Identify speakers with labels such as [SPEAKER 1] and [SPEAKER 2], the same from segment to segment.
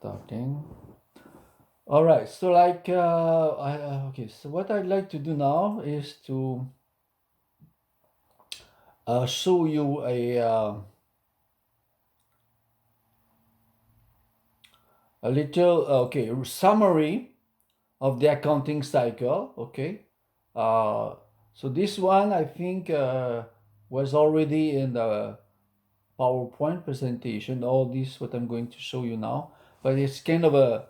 [SPEAKER 1] Starting. All right. So like, okay. So what I'd like to do now is to show you a little okay summary of the accounting cycle. Okay. Uh, so this one I think was already in the PowerPoint presentation. All this what I'm going to show you now, but it's kind of a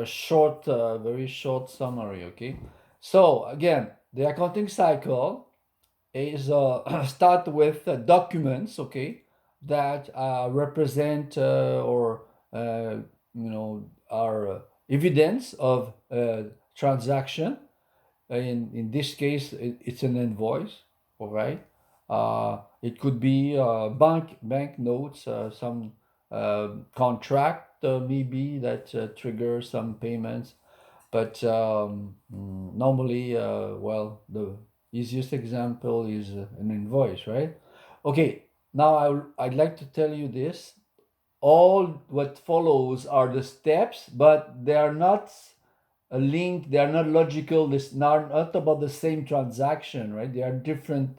[SPEAKER 1] short, very short summary. Okay. So again, the accounting cycle is start with documents, okay, that represent or are evidence of transaction. In this case, it's an invoice, all right. It could be bank notes, some contract maybe that trigger some payments, but normally, well, the easiest example is an invoice, right? Okay, now I'd like to tell you this. All what follows are the steps, but they are not a link, they are not logical, this not about the same transaction, right? They are different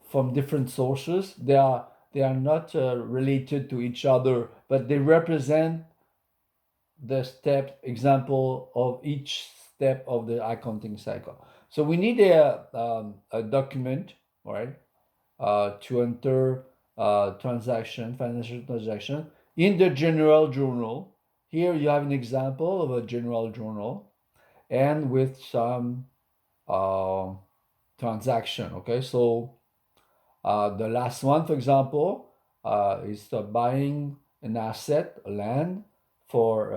[SPEAKER 1] from different sources. They are not related to each other, but they represent the step example of each step of the accounting cycle. So we need a document, right, to enter financial transaction in the general journal. Here you have an example of a general journal and with some uh, transaction. Okay, so the last one, for example, is buying an asset, a land, for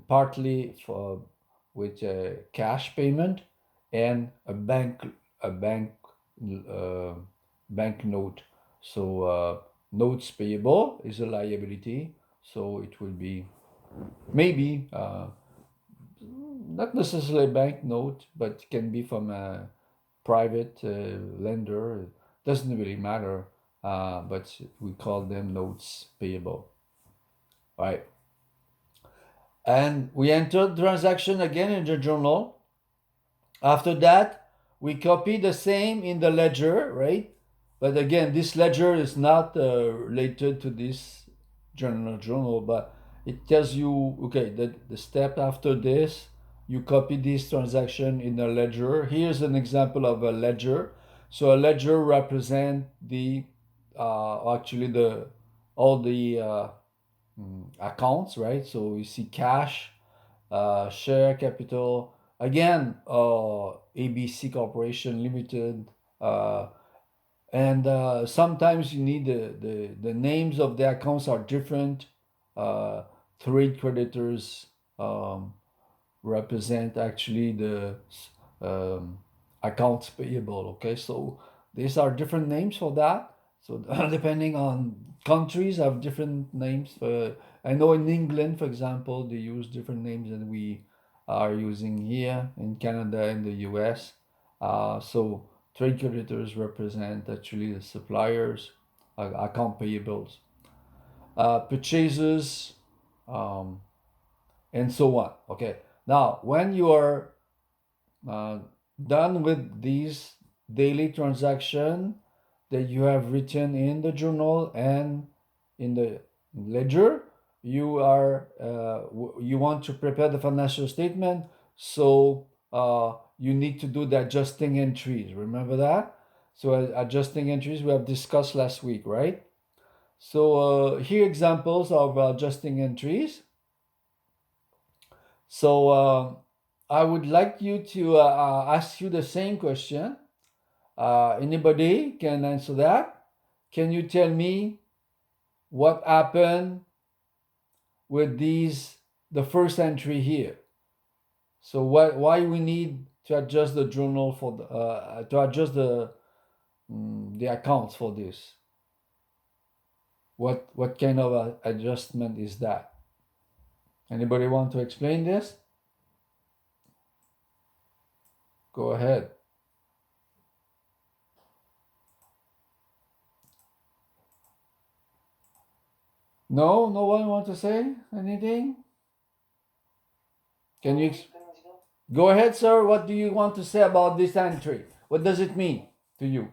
[SPEAKER 1] partly for with a cash payment and a uh, bank note. So notes payable is a liability. So it will be maybe not necessarily a bank note, but can be from a private lender. Doesn't really matter, but we call them notes payable, right? And we enter the transaction again in the journal. After that, we copy the same in the ledger, right? But again, this ledger is not related to this journal, but it tells you, okay, the step after this, you copy this transaction in a ledger. Here's an example of a ledger. So a ledger represent the actually the all the accounts, right? So you see cash, share capital, again, ABC Corporation Limited, and sometimes you need the names of the accounts are different. Uh, Trade creditors um, represent actually the um, accounts payable. Okay, so these are different names for that. So depending on countries have different names. I know in England, for example, they use different names than we are using here in Canada and the US. So trade creditors represent actually the suppliers, account payables, purchases, um, and so on. Okay. Now, when you are uh, done with these daily transaction that you have written in the journal and in the ledger, you want to prepare the financial statement. So you need to do the adjusting entries. Remember that? So adjusting entries we have discussed last week, right? So here examples of adjusting entries. So I would like you to ask you the same question. Anybody can answer that? Can you tell me what happened with the first entry here? So why we need to adjust the journal for to adjust the accounts for this? What kind of adjustment is that? Anybody want to explain this? Go ahead. No one want to say anything? Can you go ahead, sir? What do you want to say about this entry? What does it mean to you?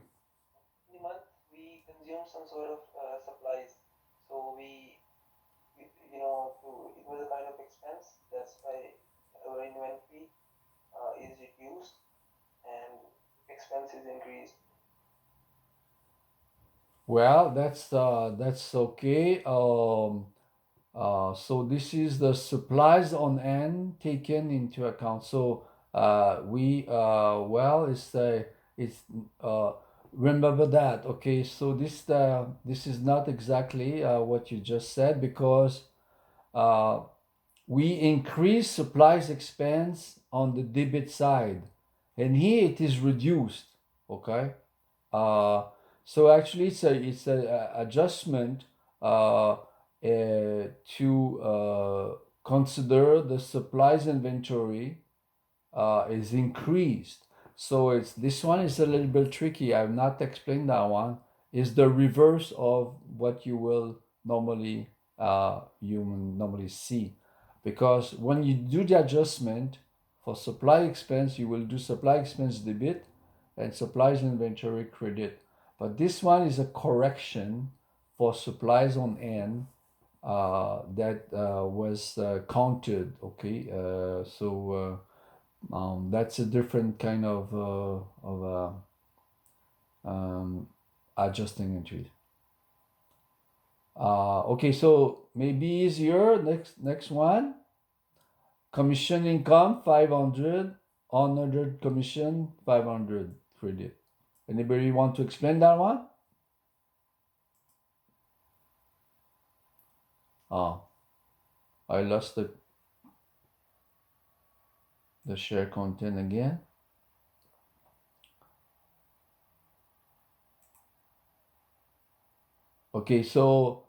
[SPEAKER 1] Well, that's okay. So this is the supplies on hand taken into account. So we well, it's remember that. Okay, so this is not exactly what you just said because uh, we increase supplies expense on the debit side, and here it is reduced. Okay, uh, so actually, it's a adjustment to consider the supplies inventory is increased. So it's this one is a little bit tricky. I've not explained that one. Is the reverse of what you normally see, because when you do the adjustment for supply expense, you will do supply expense debit and supplies inventory credit. But this one is a correction for supplies on hand that was counted. Okay, that's a different kind of adjusting entries. Okay, so maybe easier. Next one. Commission income 500, unordered commission 500 credit. Anybody want to explain that one? Oh, I lost the share content again. Okay, so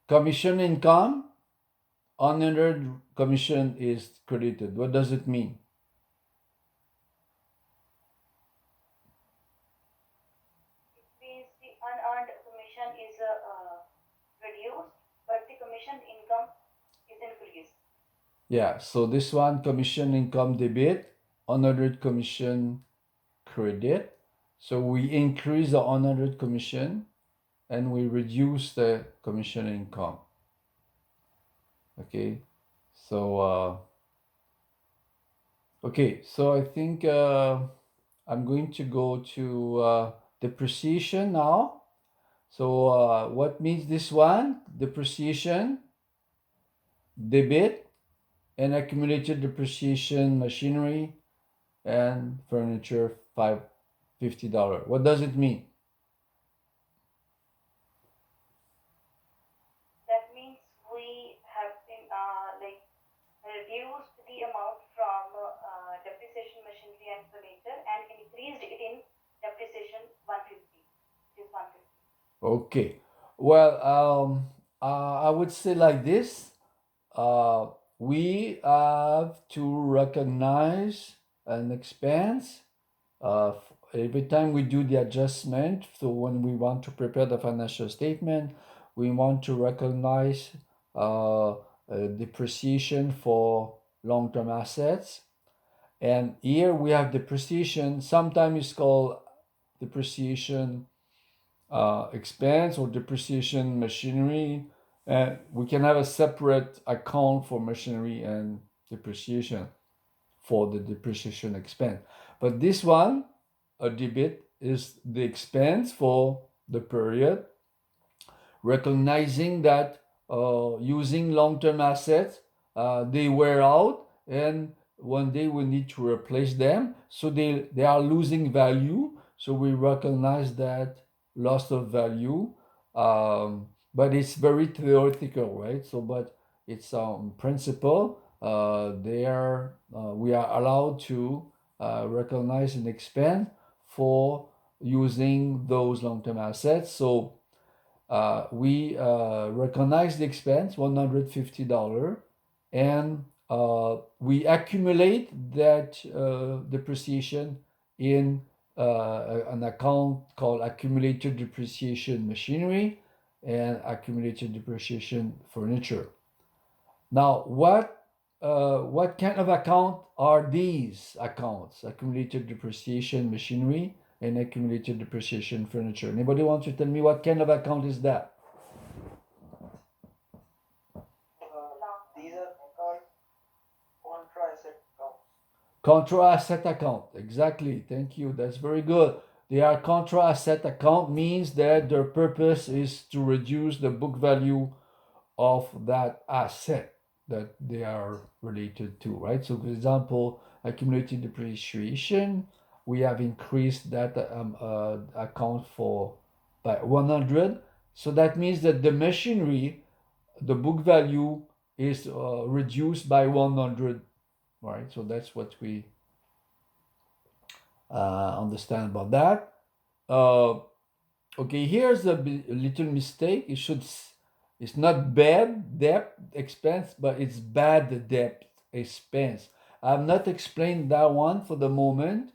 [SPEAKER 1] commission income, unearned commission is credited. What does it mean?
[SPEAKER 2] Means the unearned commission is reduced, but the commission income is increased.
[SPEAKER 1] Yeah, so this one, commission income debit, unearned commission credit. So we increase the unearned commission and we reduce the commission income. Okay, so okay, so I think I'm going to go to depreciation now. So what means this one? Depreciation, debit, and accumulated depreciation machinery and furniture $50. What does it mean?
[SPEAKER 2] That means we have been like reduced the amount from depreciation machinery and furniture and increased it in depreciation 150. It is 150.
[SPEAKER 1] Okay. Well, I would say like this. Uh, we have to recognize an expense every time we do the adjustment. So when we want to prepare the financial statement, we want to recognize depreciation for long-term assets. And here we have depreciation. Sometimes it's called depreciation expense or depreciation machinery. And we can have a separate account for machinery and depreciation for the depreciation expense. But this one, a debit, is the expense for the period, recognizing that using long-term assets, they wear out, and one day we need to replace them. So they are losing value. So we recognize that loss of value. But it's very theoretical, right? So, but it's principle. We are allowed to recognize an expense for using those long-term assets. So we recognize the expense, $150, and we accumulate that depreciation in an account called accumulated depreciation machinery and accumulated depreciation furniture. Now, what what kind of account are these accounts? Accumulated depreciation machinery and accumulated depreciation furniture. Anybody want to tell me what kind of account is that?
[SPEAKER 3] These are called contra asset accounts.
[SPEAKER 1] Contra asset account. Exactly. Thank you. That's very good. They are contra asset account means that their purpose is to reduce the book value of that asset that they are related to, right? So, for example, accumulated depreciation, we have increased that account for by 100. So that means that the machinery, the book value is reduced by 100, right? So that's what we understand about that. Uh, okay, here's a little mistake. It's not bad debt expense, but it's bad debt expense. I've not explained that one for the moment,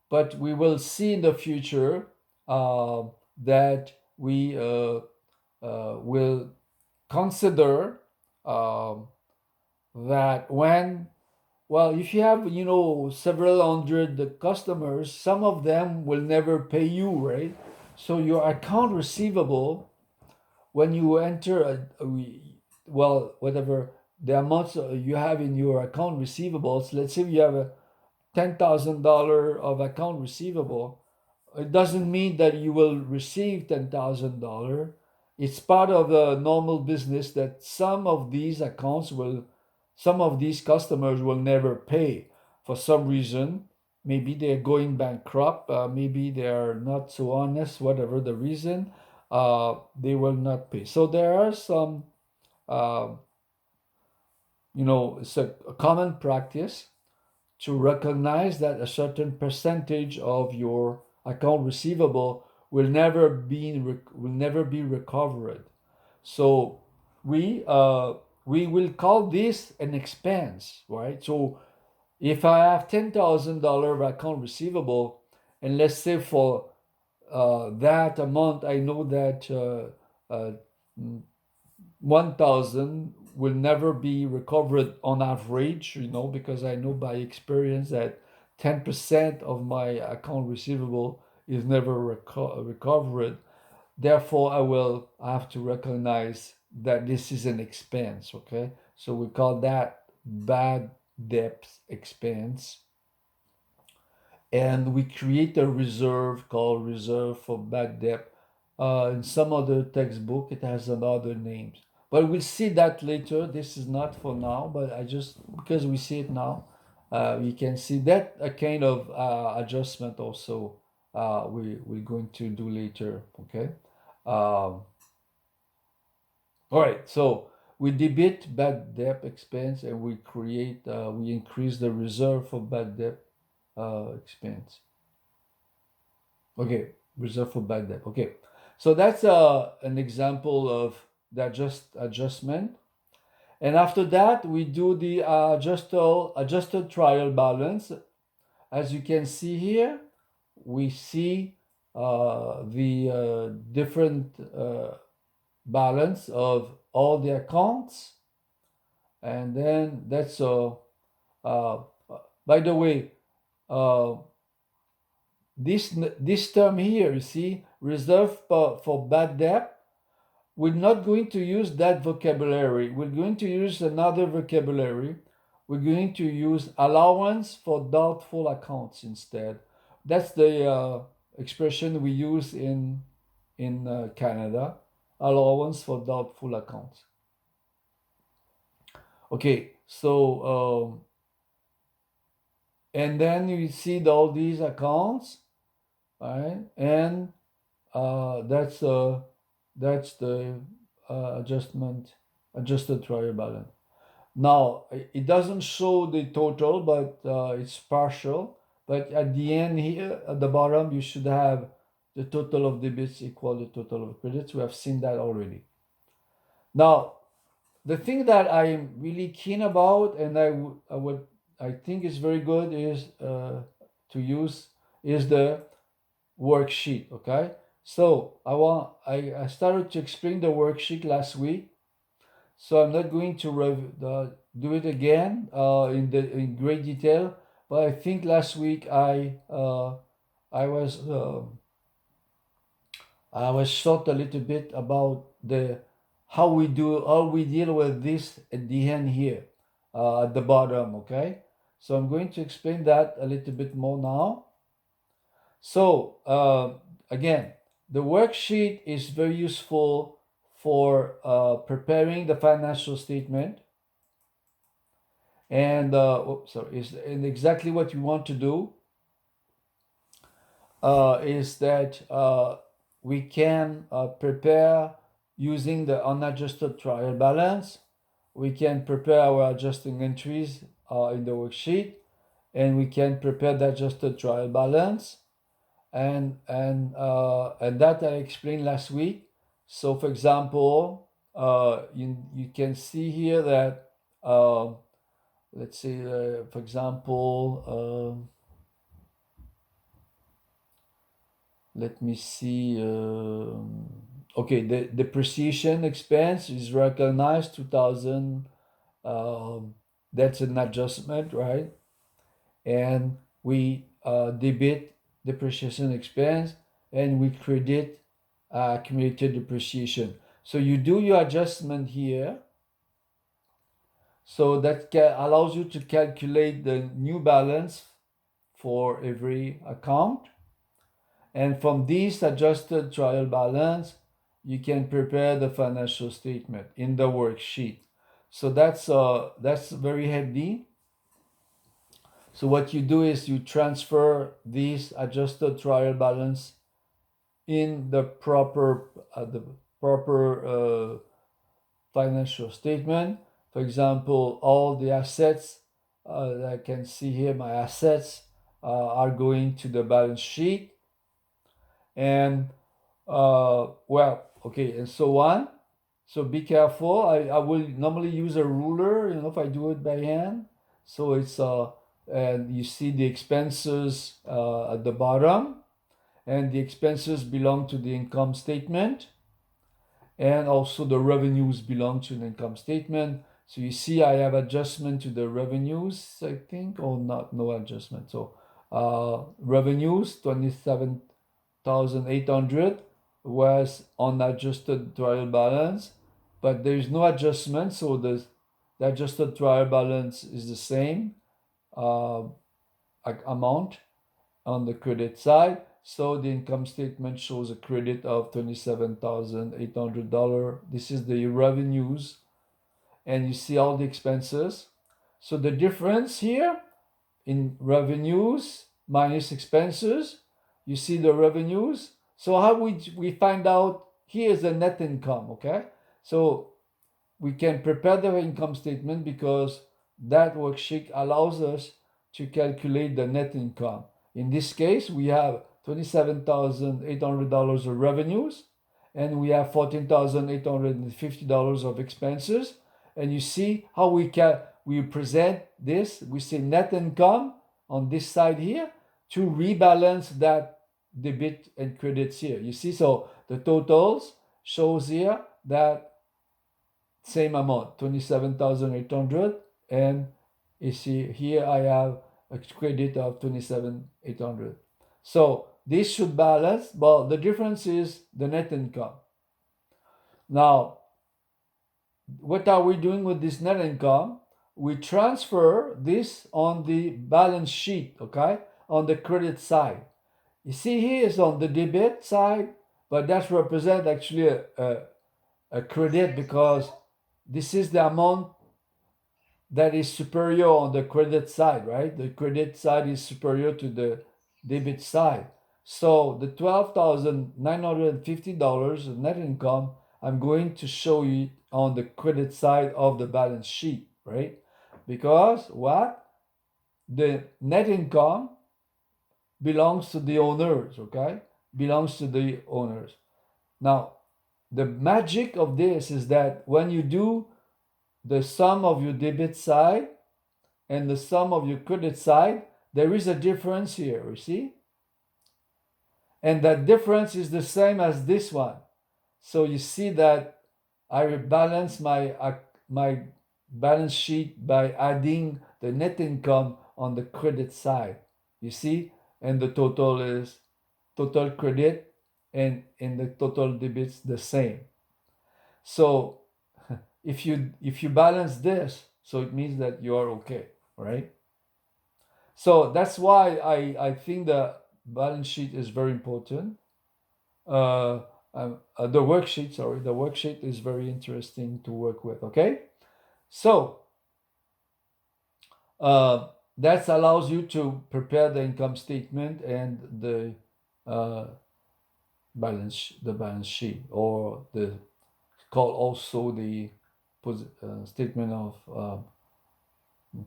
[SPEAKER 1] but we will see in the future uh, that we will consider um that when, well, if you have, several hundred customers, some of them will never pay you, right? So your account receivable, when you enter well, whatever the amounts you have in your account receivables, let's say you have a $10,000 of account receivable, it doesn't mean that you will receive $10,000. It's part of the normal business that some of these customers will never pay for some reason. Maybe they're going bankrupt, maybe they are not so honest, whatever the reason, they will not pay. So there are some, uh, it's a common practice to recognize that a certain percentage of your account receivable will never be recovered. So we will call this an expense, right? So if I have $10,000 of account receivable, and let's say for that amount, I know that 1,000 will never be recovered on average, because I know by experience that 10% of my account receivable is never recovered. Therefore, I have to recognize that this is an expense, okay? So we call that bad debt expense. And we create a reserve called reserve for bad debt. In some other textbook, it has another names, but we'll see that later. This is not for now, but I just because we see it now, we can see that a kind of adjustment also we're going to do later. Okay. All right. So we debit bad debt expense and we increase the reserve for bad debt expense. Okay, reserve for bad debt. Okay, so that's an example of the adjustment. And after that, we do the adjusted trial balance. As you can see here, we see the different balance of all the accounts, and then that's uh, by the way, uh, this term here, you see, reserve for bad debt, we're not going to use that vocabulary. We're going to use another vocabulary. We're going to use allowance for doubtful accounts instead. That's the expression we use in Canada. Allowance for doubtful accounts. Okay, so and then you see all these accounts, right? And that's the adjusted trial balance. Now it doesn't show the total, but it's partial. But at the end here, at the bottom, you should have the total of debits equal the total of credits. We have seen that already. Now, the thing that I'm really keen about, and I think is very good is to use is the worksheet. Okay, so I started to explain the worksheet last week. so I'm not going to do it again in great detail. But I think last week I was I was short a little bit about the how we deal with this at the end here at the bottom. Okay, so I'm going to explain that a little bit more now. So again, the worksheet is very useful for preparing the financial statement, and and exactly what you want to do is that we can prepare using the unadjusted trial balance. We can prepare our adjusting entries in the worksheet, and we can prepare the adjusted trial balance, and that I explained last week. So, for example, you can see here that let's say, for example, let me see. Okay, the depreciation expense is recognized 2000. Um, that's an adjustment, right? And we debit depreciation expense, and we credit accumulated depreciation. So you do your adjustment here. So that allows you to calculate the new balance for every account. And from this adjusted trial balance, you can prepare the financial statement in the worksheet. So that's very handy. So what you do is you transfer this adjusted trial balance in the proper financial statement. For example, all the assets I can see here, my assets are going to the balance sheet, and okay, and so on. So be careful. I will normally use a ruler, if I do it by hand. So it's and you see the expenses at the bottom, and the expenses belong to the income statement, and also the revenues belong to the income statement. So you see I have adjustment to the revenues, I think, or not, no adjustment. So revenues 27,800 was unadjusted trial balance, but there is no adjustment, so the adjusted trial balance is the same uh, amount on the credit side. So the income statement shows a credit of $27,800. This is the revenues, and you see all the expenses. So the difference here in revenues minus expenses, you see the revenues. So how we find out, here's the net income, okay? So we can prepare the income statement because that worksheet allows us to calculate the net income. In this case, we have $27,800 of revenues, and we have $14,850 of expenses. And you see how we present this. We say net income on this side here to rebalance that debit and credits here. You see, so the totals shows here that same amount, 27,800, and you see here I have a credit of 27,800. So this should balance, but the difference is the net income. Now, what are we doing with this net income? We transfer this on the balance sheet, okay, on the credit side. You see here is on the debit side, but that represents actually a credit because this is the amount that is superior on the credit side, right? The credit side is superior to the debit side. So the $12,950 of net income, I'm going to show you on the credit side of the balance sheet, right? Because what? The net income belongs to the owners, okay? Belongs to the owners. Now, the magic of this is that when you do the sum of your debit side and the sum of your credit side, there is a difference here, you see? And that difference is the same as this one. So you see that I rebalance my balance sheet by adding the net income on the credit side. You see, and the total is total credit, and in the total debits the same. So if you balance this, so it means that you are okay, right? So that's why I think the balance sheet is very important. uh, the worksheet, sorry, the worksheet is very interesting to work with. Okay, so uh, that allows you to prepare the income statement and the uh, balance sheet, or the called also the statement of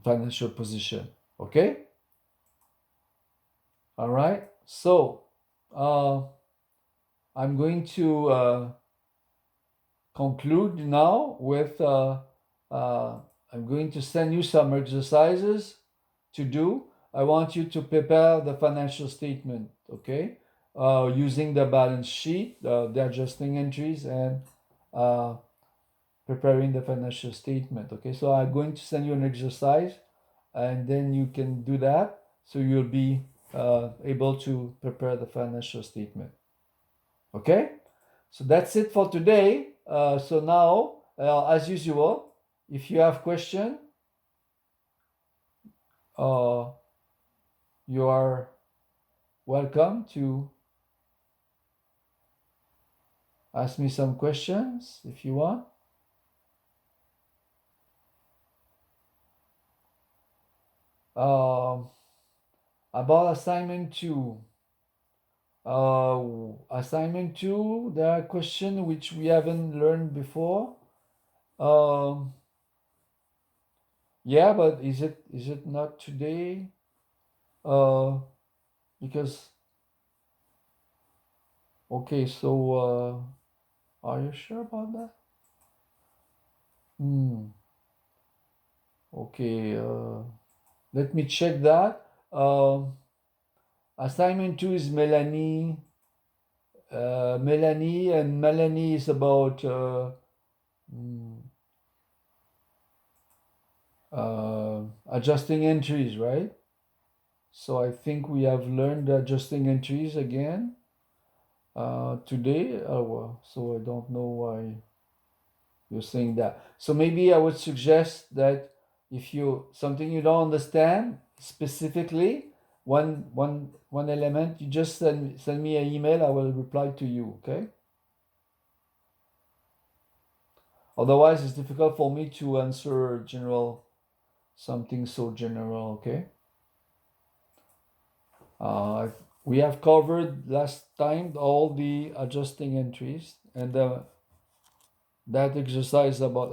[SPEAKER 1] financial position. Okay, all right. So uh, I'm going to conclude now with uh, I'm going to send you some exercises to do. I want you to prepare the financial statement, okay? Using the balance sheet, the adjusting entries, and uh, preparing the financial statement, okay? So I'm going to send you an exercise, and then you can do that. So you'll be able to prepare the financial statement, okay? So that's it for today. So now, as usual, if you have question, uh, you are welcome to ask me some questions if you want. Um, about assignment two. Assignment two, there are questions which we haven't learned before. Um, yeah, but is it not today? Uh, because okay, so are you sure about that? Hmm. Okay. Let me check that. Assignment two is Melanie. Melanie is about mm, adjusting entries, right? So I think we have learned adjusting entries again today. Oh, well, so I don't know why you're saying that. So maybe I would suggest that if you something you don't understand specifically, one element, you just send me an email. I will reply to you. Okay. Otherwise, it's difficult for me to answer general something so general. Okay. Uh, we have covered last time all the adjusting entries, and that exercise about